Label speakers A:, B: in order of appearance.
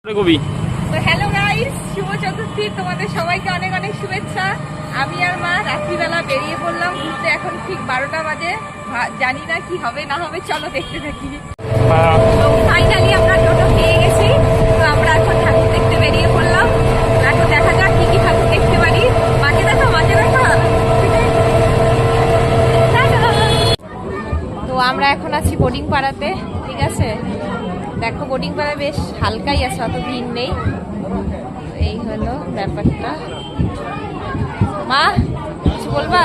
A: তো hello guys, শুভ চতুর্থী, তোমাদের সবাইকে অনেক অনেক শুভেচ্ছা। আমি আর মা রাত্রিবেলা বেরিয়ে পড়লাম ঘুরতে। এখন ঠিক 12টা বাজে, জানি না কি হবে না হবে, চলো দেখতে থাকি। তো ফাইনালি আমরা টোটো পেয়ে গেছি। তো আমরা এখন ঠাকুর দেখতে বেরিয়ে পড়লাম। এখন দেখা যাক কি কি ঠাকুর দেখতে পারি। মাকে দেখা, মাকে দেখা। তো আমরা এখন আছি বোর্ডিং পাড়াতে, ঠিক আছে। দেখো বোর্ডিং পাড়া বেশ হালকাই আছে, অত ভিড় নেই। এই হলো ব্যাপারটা। মা কিছু বলবা?